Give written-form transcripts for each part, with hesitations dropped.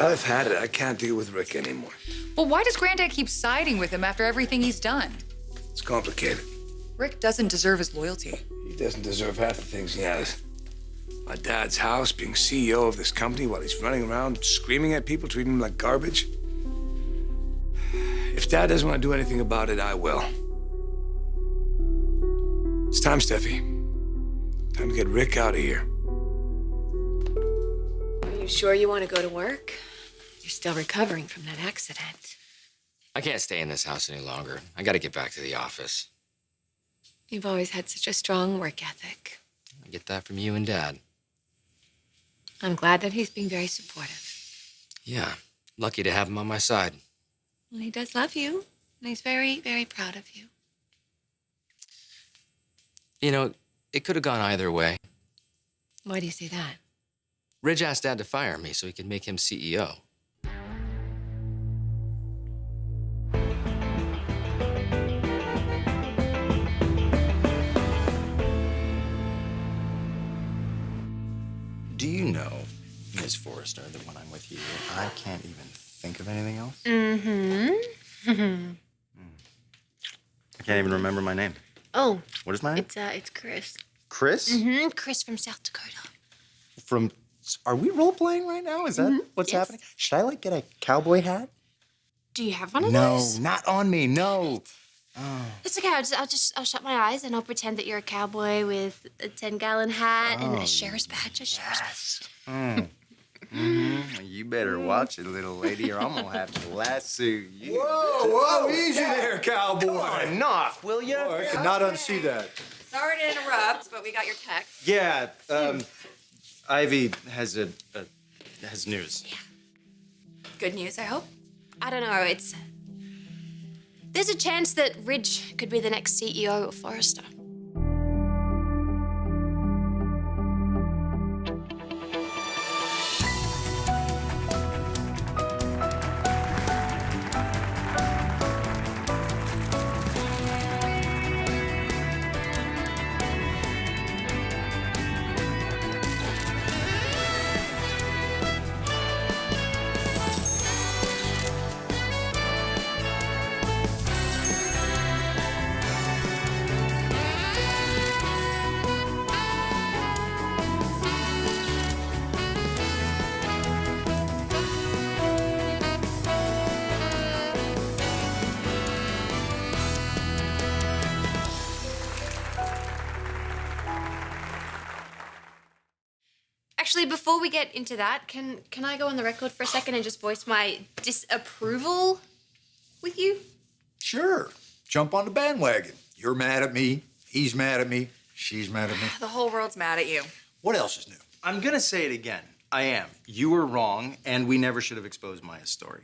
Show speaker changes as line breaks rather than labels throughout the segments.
I've had it. I can't deal with Rick anymore.
Well, why does Granddad keep siding with him after everything he's done?
It's complicated.
Rick doesn't deserve his loyalty.
He doesn't deserve half the things he has. My dad's house, being CEO of this company while he's running around screaming at people, treating them like garbage. If Dad doesn't want to do anything about it, I will. It's time, Steffi. Time to get Rick out of here.
Are you sure you want to go to work? You're still recovering from that accident.
I can't stay in this house any longer. I gotta get back to the office.
You've always had such a strong work ethic.
I get that from you and Dad.
I'm glad that he's being very supportive.
Yeah, lucky to have him on my side.
Well, he does love you, and he's very, very proud of you.
You know, it could have gone either way.
Why do you say that?
Ridge asked Dad to fire me so he could make him CEO.
Do you know, Miss Forrester, that when I'm with you, I can't even think of anything else?
Mm-hmm.
I can't even remember my name.
Oh.
What is my name?
It's Chris.
Chris?
Mm-hmm. Chris from South Dakota.
From... Are we role-playing right now? Is that what's
Yes.
happening? Should I, like, get a cowboy hat?
Do you have one of
No,
those?
not on me, no. Oh.
It's okay. I'll shut my eyes and I'll pretend that you're a cowboy with a 10-gallon hat and a sheriff's badge.
You better watch it, little lady, or I'm gonna have to lasso you.
Whoa, easy there, cowboy.
Knock, will you?
I cannot unsee that.
Sorry to interrupt, but we got your text.
Yeah, Ivy has has news.
Good news, I hope.
I don't know. There's a chance that Ridge could be the next CEO of Forrester. Actually, before we get into that, can I go on the record for a second and just voice my disapproval with you?
Sure. Jump on the bandwagon. You're mad at me. He's mad at me. She's mad at me.
The whole world's mad at you.
What else is new?
I'm gonna say it again. I am. You were wrong, and we never should have exposed Maya's story.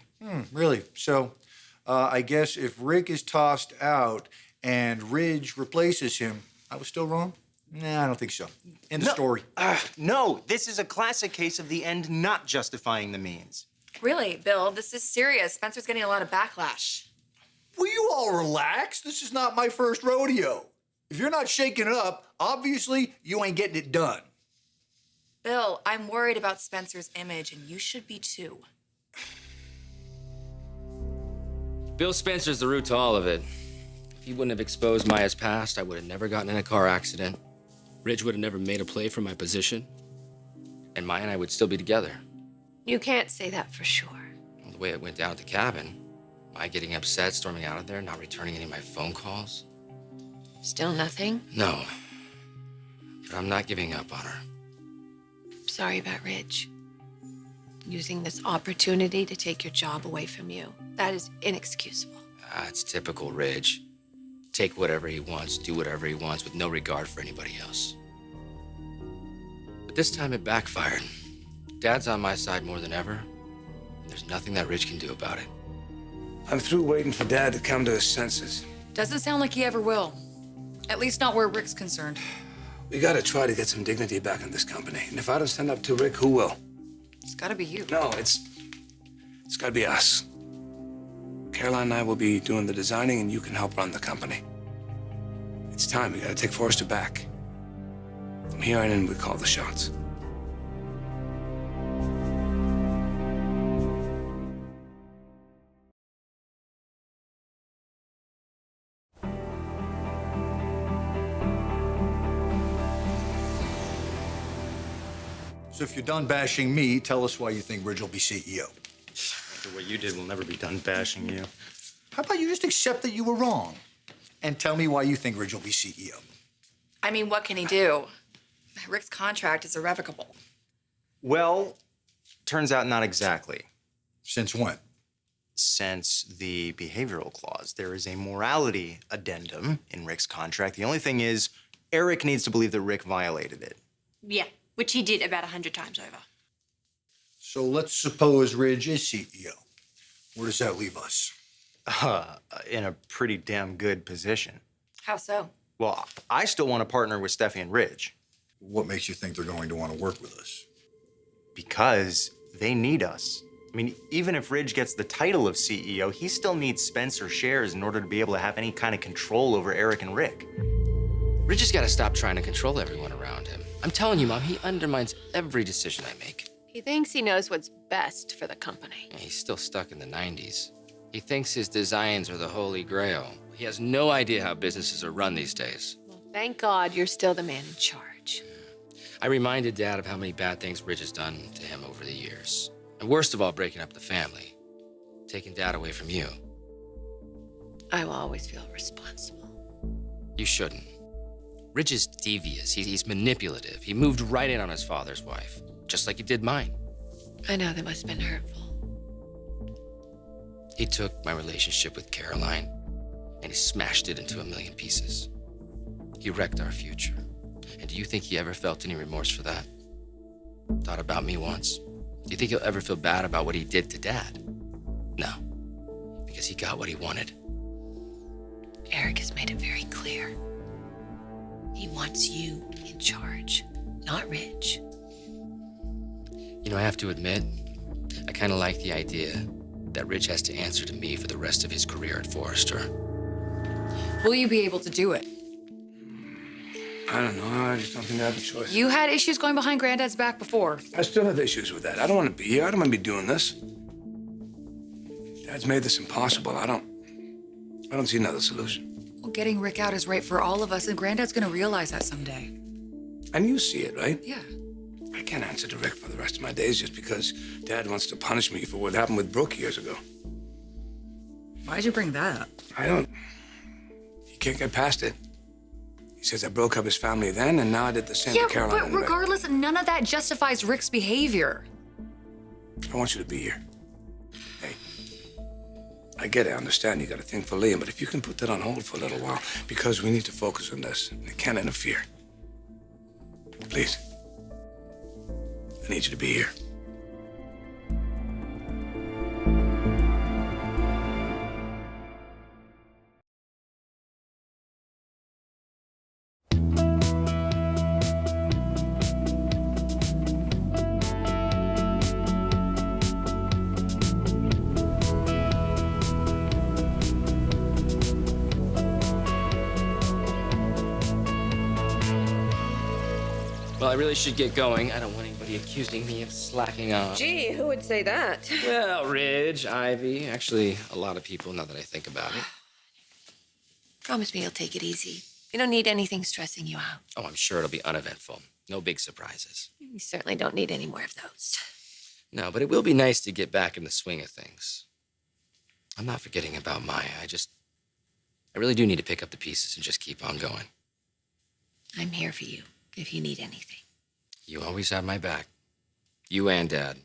Really? So, I guess if Rick is tossed out and Ridge replaces him, I was still wrong? Nah, I don't think so. End of story.
No, this is a classic case of the end not justifying the means.
Really, Bill, this is serious. Spencer's getting a lot of backlash.
Will you all relax? This is not my first rodeo. If you're not shaking it up, obviously you ain't getting it done.
Bill, I'm worried about Spencer's image, and you should be too.
Bill Spencer's the root to all of it. If he wouldn't have exposed Maya's past, I would have never gotten in a car accident. Ridge would have never made a play for my position. And Maya and I would still be together.
You can't say that for sure.
Well, the way it went down at the cabin, Maya getting upset, storming out of there, not returning any of my phone calls.
Still nothing?
No. But I'm not giving up on her.
Sorry about Ridge. Using this opportunity to take your job away from you. That is inexcusable.
It's typical Ridge. Take whatever he wants, do whatever he wants with no regard for anybody else. But this time it backfired. Dad's on my side more than ever, and there's nothing that Ridge can do about it.
I'm through waiting for Dad to come to his senses.
Doesn't sound like he ever will. At least not where Rick's concerned.
We gotta try to get some dignity back in this company. And if I don't stand up to Rick, who will?
It's gotta be you.
No, it's gotta be us. Caroline and I will be doing the designing, and you can help run the company. It's time. We gotta take Forrester back. From here on in, we call the shots.
So if you're done bashing me, tell us why you think Ridge will be CEO.
After what you did, we'll never be done bashing you.
How about you just accept that you were wrong and tell me why you think Ridge will be CEO?
I mean, what can he do? Rick's contract is irrevocable.
Well, turns out not exactly.
Since when?
Since the behavioral clause, there is a morality addendum in Rick's contract. The only thing is, Eric needs to believe that Rick violated it.
Yeah, which he did about 100 times over.
So let's suppose Ridge is CEO. Where does that leave us?
In a pretty damn good position.
How so?
Well, I still want to partner with Steffy and Ridge
What makes you think they're going to want to work with us?
because they need us. I mean, even if Ridge gets the title of CEO, he still needs Spencer shares in order to be able to have any kind of control over Eric and Rick.
Ridge has got to stop trying to control everyone around him. I'm telling you, Mom, he undermines every decision I make.
He thinks he knows what's best for the company.
He's still stuck in the 90s. He thinks his designs are the holy grail. He has no idea how businesses are run these days.
Well, thank God you're still the man in charge.
I reminded Dad of how many bad things Ridge has done to him over the years. And worst of all, breaking up the family. Taking Dad away from you.
I will always feel responsible.
You shouldn't. Ridge is devious. He's manipulative. He moved right in on his father's wife, just like he did mine.
I know that must have been hurtful.
He took my relationship with Caroline and he smashed it into a million pieces. He wrecked our future. And do you think he ever felt any remorse for that? Thought about me once? Do you think he'll ever feel bad about what he did to Dad? No, because he got what he wanted.
Eric has made it very clear. He wants you in charge, not Ridge.
You know, I have to admit, I kind of like the idea that Ridge has to answer to me for the rest of his career at Forrester.
Will you be able to do it?
I don't know. I just don't think I have a choice.
You had issues going behind Granddad's back before.
I still have issues with that. I don't want to be here. I don't want to be doing this. Dad's made this impossible. I don't see another solution.
Well, getting Rick out is right for all of us, and Granddad's gonna realize that someday.
And you see it, right?
Yeah.
I can't answer to Rick for the rest of my days just because Dad wants to punish me for what happened with Brooke years ago.
Why'd you bring that up?
He can't get past it. He says I broke up his family then, and now I did the same to Caroline
but
and Rick.
regardless, none of that justifies Rick's behavior.
I want you to be here. Hey, I get it. I understand you got a thing for Liam, but if you can put that on hold for a little while, because we need to focus on this. It can't interfere. Please. I need you to be here.
Well, I really should get going. I don't want anybody accusing me of slacking off.
Gee, who would say that?
Well, Ridge, Ivy, actually, a lot of people, now that I think about it.
Promise me you'll take it easy. You don't need anything stressing you out.
Oh, I'm sure it'll be uneventful. No big surprises.
You certainly don't need any more of those.
No, but it will be nice to get back in the swing of things. I'm not forgetting about Maya. I really do need to pick up the pieces and just keep on going.
I'm here for you if you need anything.
You always have my back. You and Dad.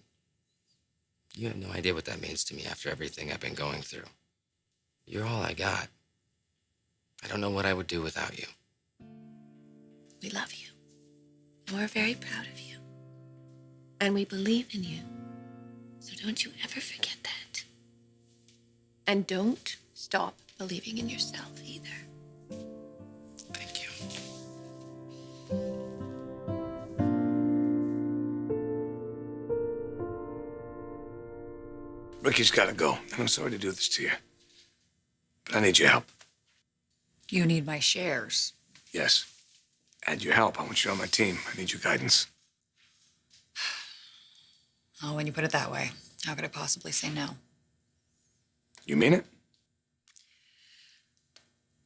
You have no idea what that means to me after everything I've been going through. You're all I got. I don't know what I would do without you.
We love you. And we're very proud of you. And we believe in you. So don't you ever forget that. And don't stop believing in yourself either.
Thank you.
Ricky's got to go, and I'm sorry to do this to you. But I need your help.
You need my shares.
Yes. And your help. I want you on my team. I need your guidance.
Oh, when you put it that way, how could I possibly say no?
You mean it?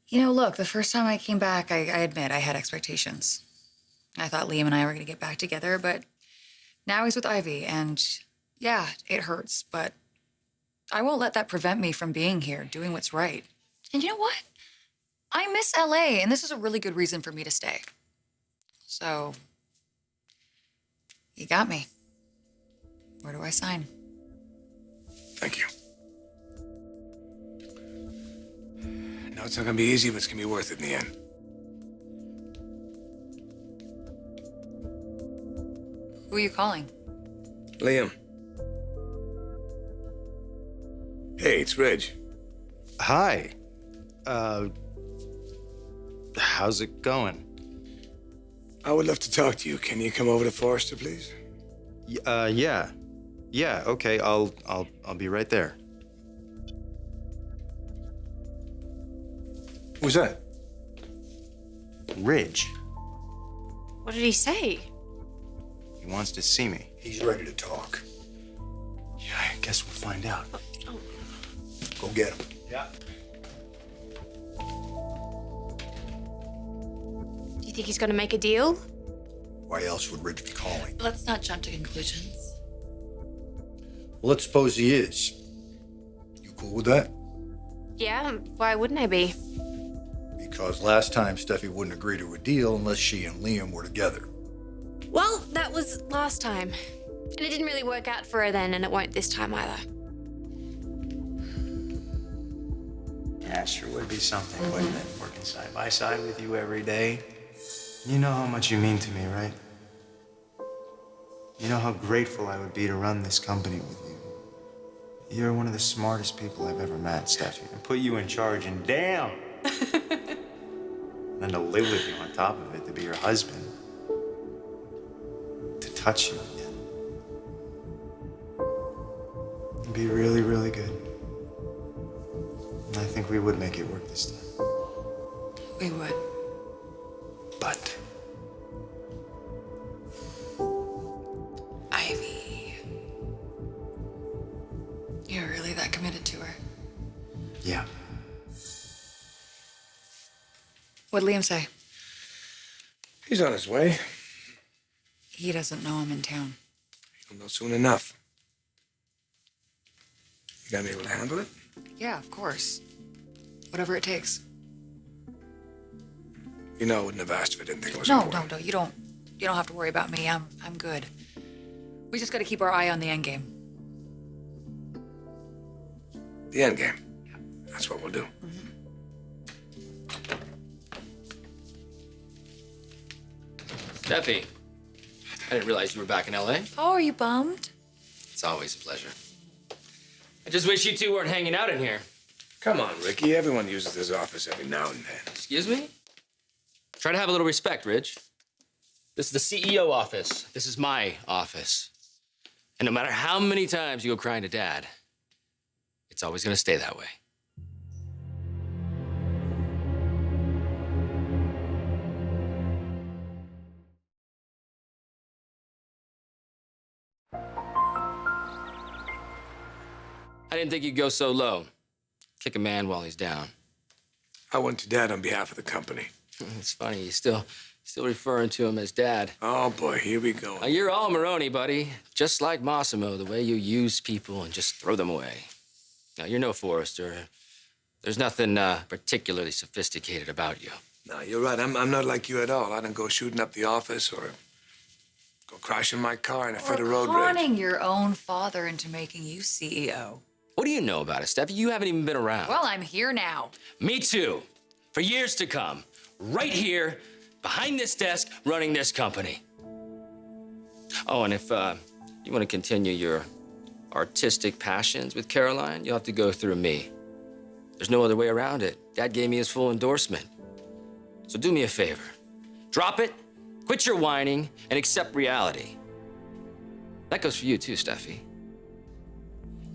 You know, look, the first time I came back, I admit I had expectations. I thought Liam and I were going to get back together, but
Now he's with Ivy, and yeah, it hurts, but I won't let that prevent me from being here, doing what's right. And you know what? I miss LA, and this is a really good reason for me to stay. So, you got me. Where do I sign?
Thank you. No, it's not gonna be easy, but it's gonna be worth it in the end.
Who are you calling?
Liam. Hey, it's Reg.
Hi. How's it going?
I would love to talk to you. Can you come over to Forrester, please?
Yeah. Yeah, okay, I'll be right there.
Who's that?
Ridge.
What did he say?
He wants to see me.
He's ready to talk.
Yeah, I guess we'll find out.
Go get him.
Yeah.
Do you think he's gonna make a deal?
Why else would Rich be calling?
Let's not jump to conclusions.
Well, let's suppose he is. You cool with that?
Yeah, why wouldn't I be?
Because last time Steffi wouldn't agree to a deal unless she and Liam were together.
Well, that was last time. And it didn't really work out for her then, and it won't this time either.
Yeah, sure would be something, wouldn't it? Working side by side with you every day. You know how much you mean to me, right? You know how grateful I would be to run this company with you. You're one of the smartest people I've ever met, Steffi. And put you in charge, and damn! And then to live with you on top of it, to be your husband. To touch you again. It'd be really, really good. And I think we would make it work this time.
We would.
But
Ivy. You're really that committed to her?
yeah.
What'd Liam say?
He's on his way.
He doesn't know I'm in town.
He'll know soon enough. You gonna be able to handle it?
Yeah, of course. Whatever it takes.
You know I wouldn't have asked if I didn't think it was
No,
important.
you don't have to worry about me. I'm good. We just gotta keep our eye on the end game.
The end game. That's what we'll do.
Steffi, I didn't realize you were back in LA.
Oh, are you bummed?
It's always a pleasure. I just wish you two weren't hanging out in here.
Come on, Ricky. Everyone uses this office every now and then.
Excuse me? Try to have a little respect, Ridge. This is the CEO office. This is my office. And no matter how many times you go crying to Dad, it's always gonna stay that way. I didn't think you'd go so low. Kick a man while he's down.
I went to Dad on behalf of the company.
It's funny, you're still referring to him as Dad.
Oh, boy, here we go.
Now, you're all Maroni, buddy. Just like Massimo, the way you use people and just throw them away. Now, you're no Forrester. There's nothing particularly sophisticated about you.
No, you're right. I'm not like you at all. I don't go shooting up the office or go crashing my car in a fit of road rage.
Conning your own father into making you CEO.
What do you know about it, Steffi? You haven't even been around.
Well, I'm here now.
Me too. For years to come. Right here, behind this desk, running this company. Oh, and if you want to continue your artistic passions with Caroline, you'll have to go through me. There's no other way around it. Dad gave me his full endorsement. So do me a favor. Drop it, quit your whining, and accept reality. That goes for you too, Steffi.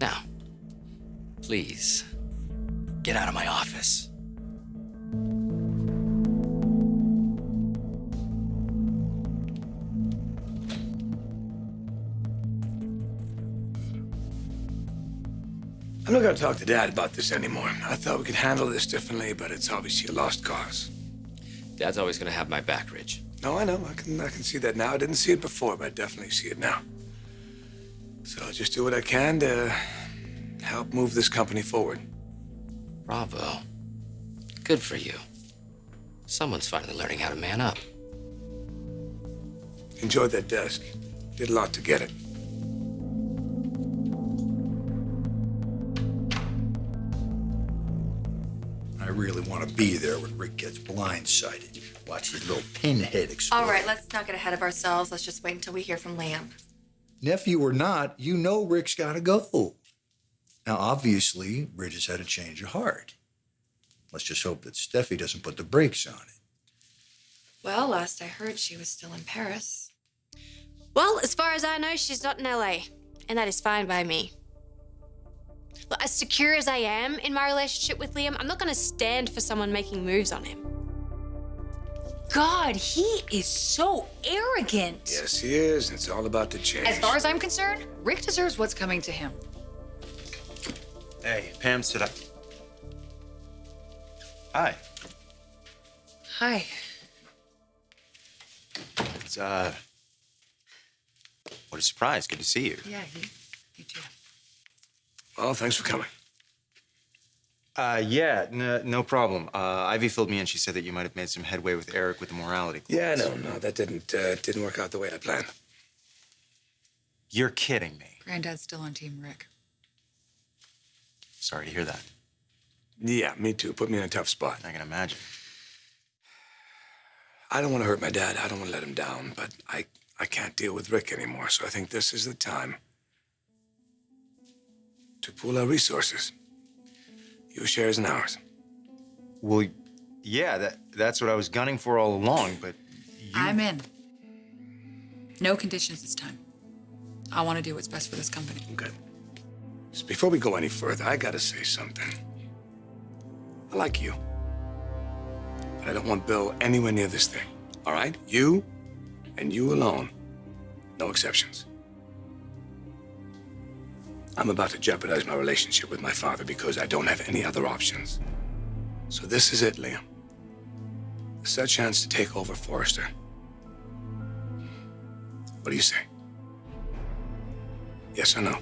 Now, please, get out of my office.
I'm not going to talk to Dad about this anymore. I thought we could handle this differently, but it's obviously a lost cause.
Dad's always gonna have my back, Ridge.
No, I know. I can see that now. I didn't see it before, but I definitely see it now. So I'll just do what I can to help move this company forward.
Bravo. Good for you. Someone's finally learning how to man up.
Enjoyed that desk. Did a lot to get it.
I really want to be there when Rick gets blindsided. Watch his little pinhead explode.
All right, let's not get ahead of ourselves. Let's just wait until we hear from Liam.
Nephew or not, you know Rick's got to go. Now, obviously, Bridge has had a change of heart. Let's just hope that Steffi doesn't put the brakes on it.
Well, last I heard, she was still in Paris.
Well, as far as I know, she's not in LA, and that is fine by me. Look, as secure as I am in my relationship with Liam, I'm not going to stand for someone making moves on him.
God, he is so arrogant.
Yes, he is. It's all about the change.
As far as I'm concerned, Rick deserves what's coming to him.
Hey, Pam, sit up. Hi.
Hi.
It's, what a surprise. Good to see you.
Yeah, you too.
Well, thanks for coming.
Yeah, no problem. Ivy filled me in. She said that you might have made some headway with Eric with the morality clause.
Yeah, no, that didn't work out the way I planned.
You're kidding me.
Granddad's still on Team Rick.
Sorry to hear that.
Yeah, me too. Put me in a tough spot.
I can imagine.
I don't want to hurt my dad. I don't want to let him down, but I can't deal with Rick anymore, so I think this is the time to pool our resources. Your shares and ours.
Well, yeah, that's what I was gunning for all along, but you...
I'm in. No conditions this time. I want to do what's best for this company.
Okay. Just before we go any further, I gotta say something. I like you, but I don't want Bill anywhere near this thing, all right? You and you alone. No exceptions. I'm about to jeopardize my relationship with my father because I don't have any other options. So this is it, Liam. It's our chance to take over Forrester. What do you say? Yes or no?